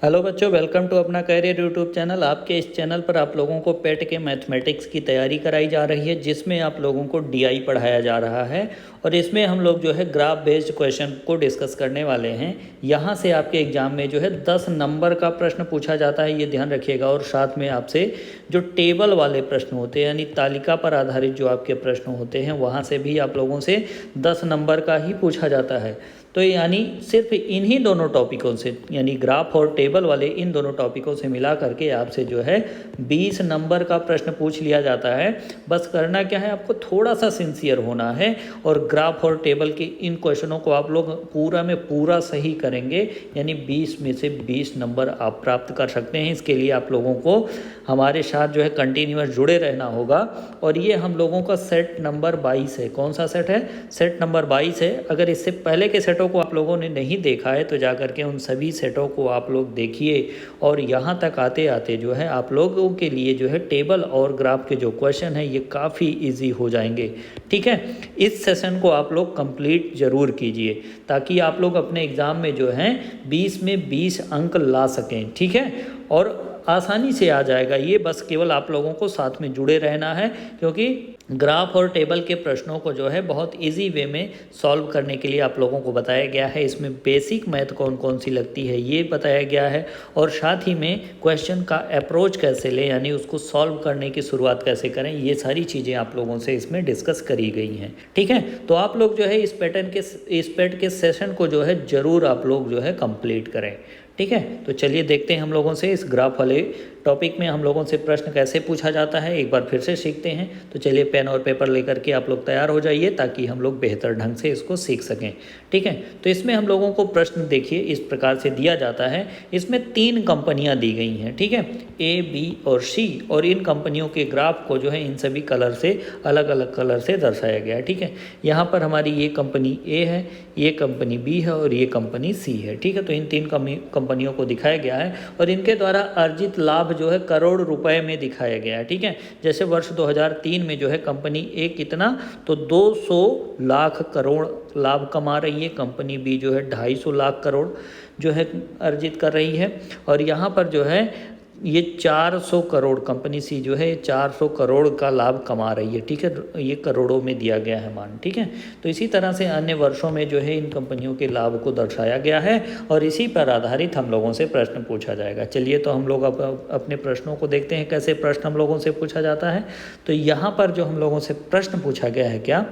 Hello बच्चों, welcome to अपना career YouTube channel. आपके इस चैनल पर आप लोगों को पेट के मैथमेटिक्स की तैयारी कराई जा रही है, जिसमें आप लोगों को डीआई पढ़ाया जा रहा है। और इसमें हम लोग जो है ग्राफ बेस्ड क्वेश्चन को डिस्कस करने वाले हैं। यहाँ से आपके एग्जाम में जो है 10 नंबर का प्रश्न पूछा जाता है, ये ध्यान रखिएगा। और साथ में आपसे जो टेबल वाले प्रश्न होते हैं, यानी तालिका पर आधारित जो आपके प्रश्न होते हैं, वहाँ से भी आप लोगों से 10 नंबर का ही पूछा जाता है। तो यानी सिर्फ इन्हीं दोनों टॉपिकों से, यानी ग्राफ और टेबल वाले इन दोनों टॉपिकों से मिला करके आपसे जो है 20 नंबर का प्रश्न पूछ लिया जाता है। बस करना क्या है, आपको थोड़ा सा सिंसियर होना है और ग्राफ और टेबल के इन क्वेश्चनों को आप लोग पूरा में पूरा सही करेंगे, यानी 20 में से 20 नंबर आप प्राप्त कर सकते हैं। इसके लिए आप लोगों को हमारे साथ जो है कंटिन्यूअस जुड़े रहना होगा। और ये हम लोगों का सेट नंबर 22 है। कौन सा सेट है? सेट नंबर 22 है। अगर इससे पहले के सेटों को आप लोगों ने नहीं देखा है तो जा करके उन सभी सेटों को आप लोग देखिए। और यहाँ तक आते आते जो है आप लोगों के लिए जो है टेबल और ग्राफ के जो क्वेश्चन है ये काफ़ी इजी हो जाएंगे। ठीक है, इस सेशन को आप लोग कंप्लीट ज़रूर कीजिए ताकि आप लोग अपने एग्ज़ाम में जो है 20 में 20 अंक ला सकें। ठीक है, और आसानी से आ जाएगा ये। बस केवल आप लोगों को साथ में जुड़े रहना है, क्योंकि ग्राफ और टेबल के प्रश्नों को जो है बहुत इजी वे में सॉल्व करने के लिए आप लोगों को बताया गया है। इसमें बेसिक मैथ कौन कौन सी लगती है ये बताया गया है, और साथ ही में क्वेश्चन का अप्रोच कैसे लें, यानी उसको सॉल्व करने की शुरुआत कैसे करें, ये सारी चीज़ें आप लोगों से इसमें डिस्कस करी गई हैं। ठीक है, तो आप लोग जो है इस पेट के सेशन को जो है ज़रूर आप लोग जो है कंप्लीट करें। ठीक है, तो चलिए देखते हैं हम लोगों से इस ग्राफ वाले टॉपिक में हम लोगों से प्रश्न कैसे पूछा जाता है, एक बार फिर से सीखते हैं। तो चलिए पेन और पेपर लेकर के आप लोग तैयार हो जाइए ताकि हम लोग बेहतर ढंग से इसको सीख सकें। ठीक है, तो इसमें हम लोगों को प्रश्न देखिए इस प्रकार से दिया जाता है। इसमें 3 कंपनियां दी गई हैं। ठीक है, ए, बी और सी, और इन कंपनियों के ग्राफ को जो है इन सभी कलर से, अलग अलग कलर से दर्शाया गया है। ठीक है, यहाँ पर हमारी ये कंपनी ए है, ये कंपनी बी है और ये कंपनी सी है। ठीक है, तो इन 3 कंपनियों को दिखाया गया है और इनके द्वारा अर्जित लाभ जो है करोड़ रुपए में दिखाया गया है। ठीक है, जैसे वर्ष 2003 में जो है कंपनी ए कितना, तो 200 लाख करोड़ लाभ कमा रही है। कंपनी बी जो है 250 लाख करोड़ जो है अर्जित कर रही है। और यहाँ पर जो है ये 400 करोड़, कंपनी सी जो है 400 करोड़ का लाभ कमा रही है। ठीक है, ये करोड़ों में दिया गया है मान। ठीक है, तो इसी तरह से अन्य वर्षों में जो है इन कंपनियों के लाभ को दर्शाया गया है और इसी पर आधारित हम लोगों से प्रश्न पूछा जाएगा। चलिए तो हम लोग अपने प्रश्नों को देखते हैं कैसे प्रश्न हम लोगों से पूछा जाता है। तो यहाँ पर जो हम लोगों से प्रश्न पूछा गया है क्या,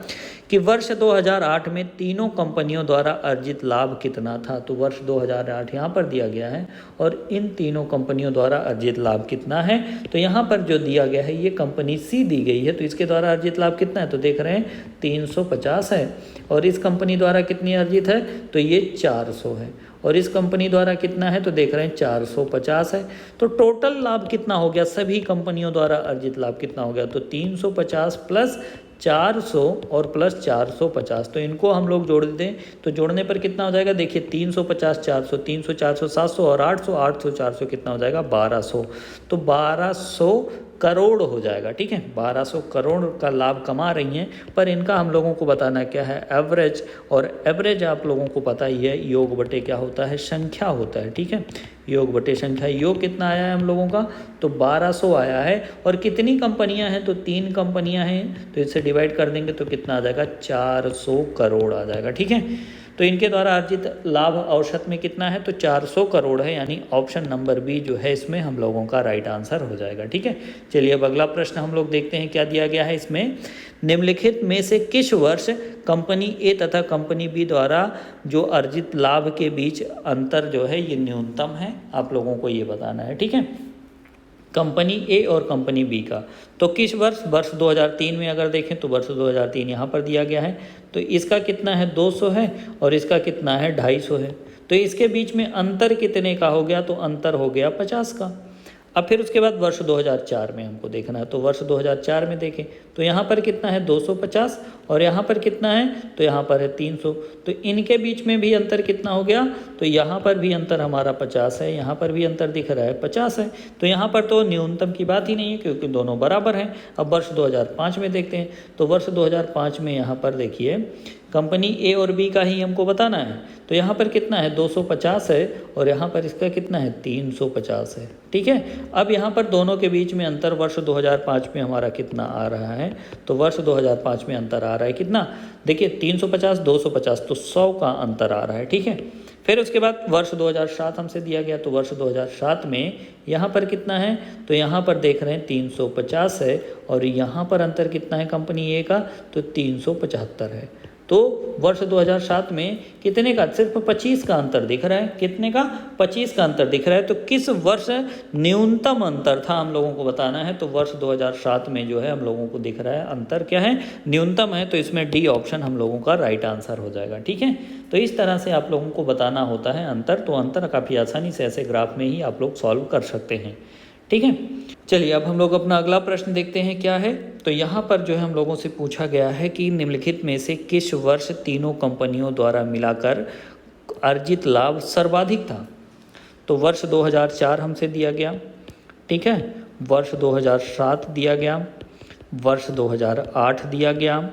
कि वर्ष 2008 में तीनों कंपनियों द्वारा अर्जित लाभ कितना था। तो वर्ष 2008 यहाँ पर दिया गया है और इन तीनों कंपनियों द्वारा अर्जित लाभ कितना है। तो यहाँ पर जो दिया गया है ये कंपनी सी दी गई है, तो इसके द्वारा अर्जित लाभ कितना है, तो देख रहे हैं 350 है। और इस कंपनी द्वारा कितनी अर्जित है, तो ये 400 है। और इस कंपनी द्वारा कितना है, तो देख रहे हैं 450 है। तो टोटल लाभ कितना हो गया, सभी कंपनियों द्वारा अर्जित लाभ कितना हो गया, तो 350 प्लस 400 और प्लस 450। तो इनको हम लोग जोड़ दें तो जोड़ने पर कितना हो जाएगा, देखिए 350 400, 300 400 700 और 800 800 400 कितना हो जाएगा, 1200। तो 1200 करोड़ हो जाएगा। ठीक है, 1200 करोड़ का लाभ कमा रही हैं। पर इनका हम लोगों को बताना क्या है, एवरेज। और एवरेज आप लोगों को पता ही है, योग बटे क्या होता है, संख्या होता है। ठीक है, योग बटे संख्या। योग कितना आया है हम लोगों का, तो 1200 आया है। और कितनी कंपनियां हैं, तो 3 कंपनियां हैं, तो इससे डिवाइड कर देंगे तो कितना आ जाएगा, 400 करोड़ आ जाएगा। ठीक है, तो इनके द्वारा अर्जित लाभ औसत में कितना है, तो 400 करोड़ है, यानी ऑप्शन नंबर बी जो है इसमें हम लोगों का राइट आंसर हो जाएगा। ठीक है, चलिए अब अगला प्रश्न हम लोग देखते हैं क्या दिया गया है इसमें। निम्नलिखित में से किस वर्ष कंपनी ए तथा कंपनी बी द्वारा जो अर्जित लाभ के बीच अंतर जो है ये न्यूनतम है, आप लोगों को ये बताना है। ठीक है, कंपनी ए और कंपनी बी का, तो किस वर्ष, वर्ष 2003 में अगर देखें तो वर्ष 2003 यहाँ पर दिया गया है। तो इसका कितना है, 200 है और इसका कितना है, 250 है। तो इसके बीच में अंतर कितने का हो गया, तो अंतर हो गया 50 का। अब फिर उसके बाद वर्ष 2004 में हमको देखना है। तो वर्ष 2004 में देखें तो यहाँ पर कितना है, 250 और यहाँ पर कितना है, तो यहाँ पर है 300। तो इनके बीच में भी अंतर कितना हो गया, तो यहाँ पर भी अंतर हमारा 50 है, यहाँ पर भी अंतर दिख रहा है 50 है। तो यहाँ पर तो न्यूनतम की बात ही नहीं है क्योंकि दोनों बराबर हैं। अब वर्ष 2005 में देखते हैं। तो वर्ष 2005 में यहाँ पर देखिए कंपनी ए और बी का ही हमको बताना है। तो यहाँ पर कितना है 250 है और यहाँ पर इसका कितना है 350 है। ठीक है, अब यहाँ पर दोनों के बीच में अंतर वर्ष 2005 में हमारा कितना आ रहा है, तो वर्ष 2005 में अंतर आ रहा है कितना, देखिए 350 250 तो 100 का अंतर आ रहा है। ठीक है, फिर उसके बाद वर्ष 2007 हमसे दिया गया, तो वर्ष 2007 में यहाँ पर कितना है, तो यहाँ पर देख रहे हैं 350 है और यहाँ पर अंतर कितना है कंपनी ए का, तो 375 है। तो वर्ष 2007 में कितने का, सिर्फ 25 का अंतर दिख रहा है, कितने का 25 का अंतर दिख रहा है। तो किस वर्ष न्यूनतम अंतर था हम लोगों को बताना है, तो वर्ष 2007 में जो है हम लोगों को दिख रहा है अंतर क्या है, न्यूनतम है। तो इसमें डी ऑप्शन हम लोगों का राइट आंसर हो जाएगा। ठीक है, तो इस तरह से आप लोगों को बताना होता है अंतर। तो अंतर काफ़ी आसानी से ऐसे ग्राफ में ही आप लोग सॉल्व कर सकते हैं। ठीक है, चलिए अब हम लोग अपना अगला प्रश्न देखते हैं क्या है। तो यहाँ पर जो है हम लोगों से पूछा गया है कि निम्नलिखित में से किस वर्ष तीनों कंपनियों द्वारा मिलाकर अर्जित लाभ सर्वाधिक था। तो वर्ष 2004 हमसे दिया गया, ठीक है, वर्ष 2007 दिया गया, वर्ष 2008 दिया गया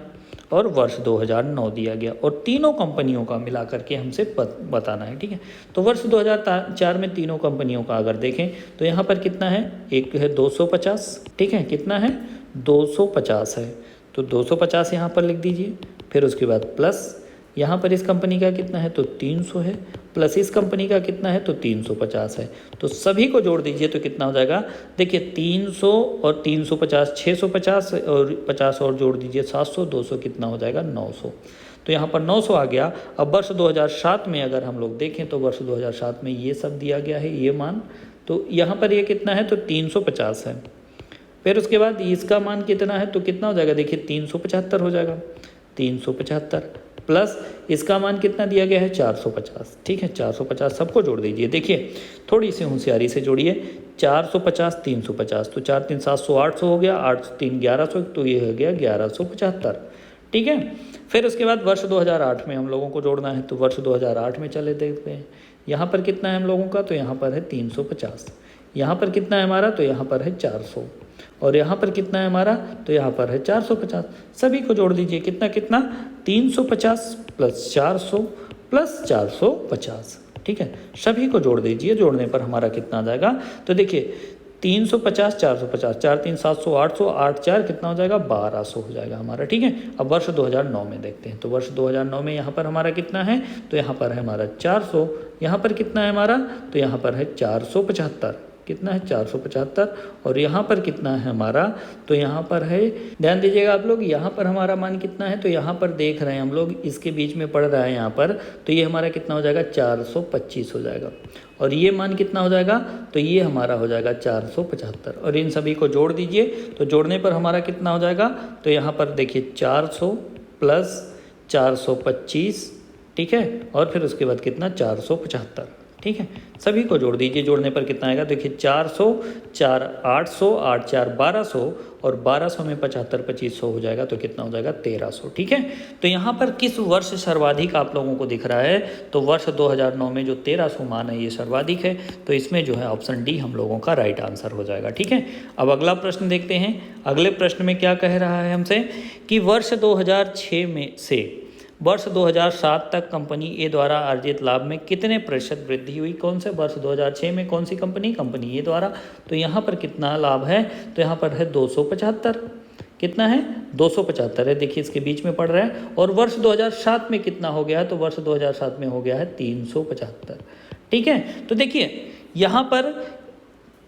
और वर्ष 2009 दिया गया, और तीनों कंपनियों का मिला करके हमसे बताना है। ठीक है, तो वर्ष 2004 में तीनों कंपनियों का अगर देखें तो यहाँ पर कितना है, एक है 250, ठीक है, कितना है 250 है, तो 250 यहाँ पर लिख दीजिए। फिर उसके बाद प्लस यहाँ पर इस कंपनी का कितना है, तो 300 है, प्लस इस कंपनी का कितना है, तो 350 है। तो सभी को जोड़ दीजिए तो कितना हो जाएगा, देखिए 300 और 350 650 और 50 और जोड़ दीजिए 700, 200 कितना हो जाएगा 900। तो यहाँ पर 900 आ गया। अब वर्ष 2007 में अगर हम लोग देखें तो वर्ष 2007 में ये सब दिया गया है, ये मान, तो यहाँ पर ये कितना है, तो 350 है। फिर उसके बाद इसका मान कितना है, तो कितना हो जाएगा, देखिए 375 हो जाएगा, 375 प्लस इसका मान कितना दिया गया है 450। ठीक है, 450 सबको जोड़ दीजिए। देखिए थोड़ी सी होशियारी से जोड़िए, 450 350 तो 4 3 700 800 हो गया, 8 3 1100 तो ये हो गया 1175। ठीक है, फिर उसके बाद वर्ष 2008 में हम लोगों को जोड़ना है, तो वर्ष 2008 में चले देखते हैं। यहाँ पर कितना है हम लोगों का, तो यहाँ पर है 350, यहाँ पर कितना है हमारा, तो यहाँ पर है 400, और यहाँ पर कितना है हमारा, तो यहाँ पर है 450। सभी को जोड़ दीजिए, कितना कितना 350 प्लस 400 प्लस 450। ठीक है, सभी को जोड़ दीजिए, जोड़ने पर हमारा कितना आ जाएगा, तो देखिए 350 450 4 3 700 800 8 4 कितना हो जाएगा 1200 हो जाएगा हमारा। ठीक है, अब वर्ष 2009 में देखते हैं। तो वर्ष 2009 में यहाँ पर हमारा कितना है, तो यहाँ पर है हमारा 400, यहाँ पर कितना है हमारा, तो यहाँ पर है 475, कितना है 475, और यहाँ पर कितना है हमारा, तो यहाँ पर है, ध्यान दीजिएगा आप लोग, यहाँ पर हमारा मान कितना है, तो यहाँ पर देख रहे हैं हम लोग इसके बीच में पड़ रहा है यहाँ पर, तो ये हमारा कितना हो जाएगा 425 हो जाएगा, और ये मान कितना हो जाएगा, तो ये हमारा हो जाएगा 475, और इन सभी को जोड़ दीजिए तो जोड़ने पर हमारा कितना हो जाएगा, तो यहाँ पर देखिए 400 प्लस 425, ठीक है, और फिर उसके बाद कितना 475। ठीक है, सभी को जोड़ दीजिए, जोड़ने पर कितना आएगा, देखिए 400 4 800 8 4 1200, और 1200 में 75 2500 हो जाएगा, तो कितना हो जाएगा 1300। ठीक है, तो यहाँ पर किस वर्ष सर्वाधिक आप लोगों को दिख रहा है, तो वर्ष 2009 में जो 1300 मान है ये सर्वाधिक है, तो इसमें जो है ऑप्शन डी हम लोगों का राइट आंसर हो जाएगा। ठीक है, अब अगला प्रश्न देखते हैं। अगले प्रश्न में क्या कह रहा है हमसे कि वर्ष 2006 में से वर्ष 2007 तक कंपनी ए द्वारा अर्जित लाभ में कितने प्रतिशत वृद्धि हुई। कौन से वर्ष 2006 में कौन सी कंपनी ए द्वारा, तो यहाँ पर कितना लाभ है, तो यहाँ पर है 275, कितना है 275 है, देखिए इसके बीच में पड़ रहा है। और वर्ष 2007 में कितना हो गया है, तो वर्ष 2007 में हो गया है 375। ठीक है, तो देखिए यहाँ पर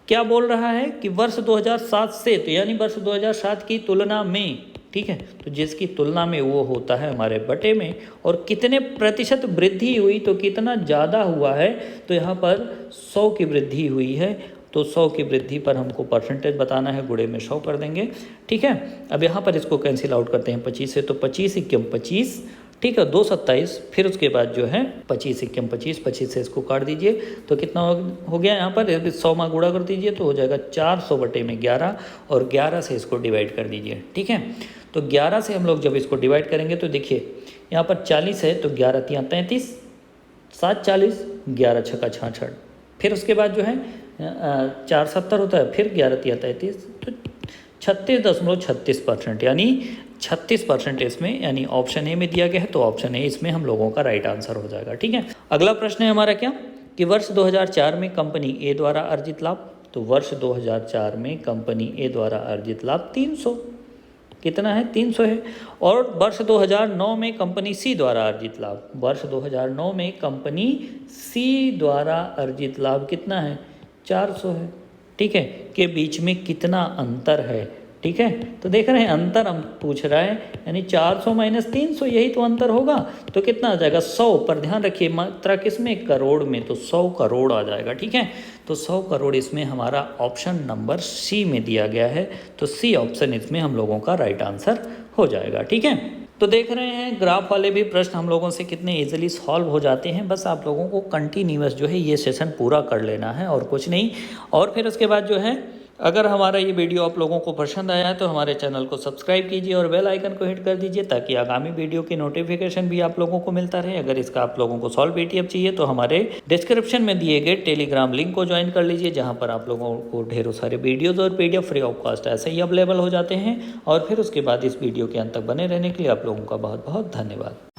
क्या बोल रहा है कि वर्ष 2007 से, तो यानी वर्ष 2007 की तुलना में, ठीक है, तो जिसकी तुलना में वो होता है हमारे बटे में, और कितने प्रतिशत वृद्धि हुई, तो कितना ज़्यादा हुआ है, तो यहाँ पर 100 की वृद्धि हुई है, तो 100 की वृद्धि पर हमको परसेंटेज बताना है, गुणे में 100 कर देंगे। ठीक है, अब यहाँ पर इसको कैंसिल आउट करते हैं 25 से, तो 25 × 25, ठीक है, 2 27, फिर उसके बाद जो है 25 × 25, 25 से इसको काट दीजिए, तो कितना हो गया यहाँ पर 100 में गुणा कर दीजिए, तो हो जाएगा 400 बटे में 11, और 11 से इसको डिवाइड कर दीजिए। ठीक है, तो 11 से हम लोग जब इसको डिवाइड करेंगे तो देखिए यहाँ पर 40 है, तो 11 × 3 = 33, 7 40, 11 × 6 = 66, फिर उसके बाद जो है 4 70 होता है, फिर 11 × 3 = 33, तो 36.36%, यानी 36% इसमें, यानी ऑप्शन ए में दिया गया है, तो ऑप्शन ए इसमें हम लोगों का राइट आंसर हो जाएगा। ठीक है, अगला प्रश्न है हमारा क्या कि वर्ष 2004 में कंपनी ए द्वारा अर्जित लाभ, तो वर्ष 2004 में कंपनी ए द्वारा अर्जित लाभ 300, कितना है 300 है। और वर्ष 2009 में कंपनी सी द्वारा अर्जित लाभ, वर्ष 2009 में कंपनी सी द्वारा अर्जित लाभ कितना है 400 है। ठीक है, के बीच में कितना अंतर है। ठीक है, तो देख रहे हैं अंतर हम पूछ रहा है, यानी 400 माइनस 300 यही तो अंतर होगा, तो कितना आ जाएगा 100। पर ध्यान रखिए मात्रा किसमें, करोड़ में, तो 100 करोड़ आ जाएगा। ठीक है, तो 100 करोड़ इसमें हमारा ऑप्शन नंबर सी में दिया गया है, तो सी ऑप्शन इसमें हम लोगों का राइट आंसर हो जाएगा। ठीक है, तो देख रहे हैं ग्राफ वाले भी प्रश्न हम लोगों से कितने इजीली सॉल्व हो जाते हैं। बस आप लोगों को कंटिन्यूअस जो है ये सेशन पूरा कर लेना है और कुछ नहीं। और फिर उसके बाद जो है, अगर हमारा ये वीडियो आप लोगों को पसंद आया है तो हमारे चैनल को सब्सक्राइब कीजिए और बेल आइकन को हिट कर दीजिए, ताकि आगामी वीडियो की नोटिफिकेशन भी आप लोगों को मिलता रहे। अगर इसका आप लोगों को सॉल्व पीडीएफ चाहिए तो हमारे डिस्क्रिप्शन में दिए गए टेलीग्राम लिंक को ज्वाइन कर लीजिए, जहाँ पर आप लोगों को ढेरों सारे वीडियोज़ और पीडीएफ फ्री ऑफ कॉस्ट ऐसे ही अवेलेबल हो जाते हैं। और फिर उसके बाद इस वीडियो के अंत तक बने रहने के लिए आप लोगों का बहुत बहुत धन्यवाद।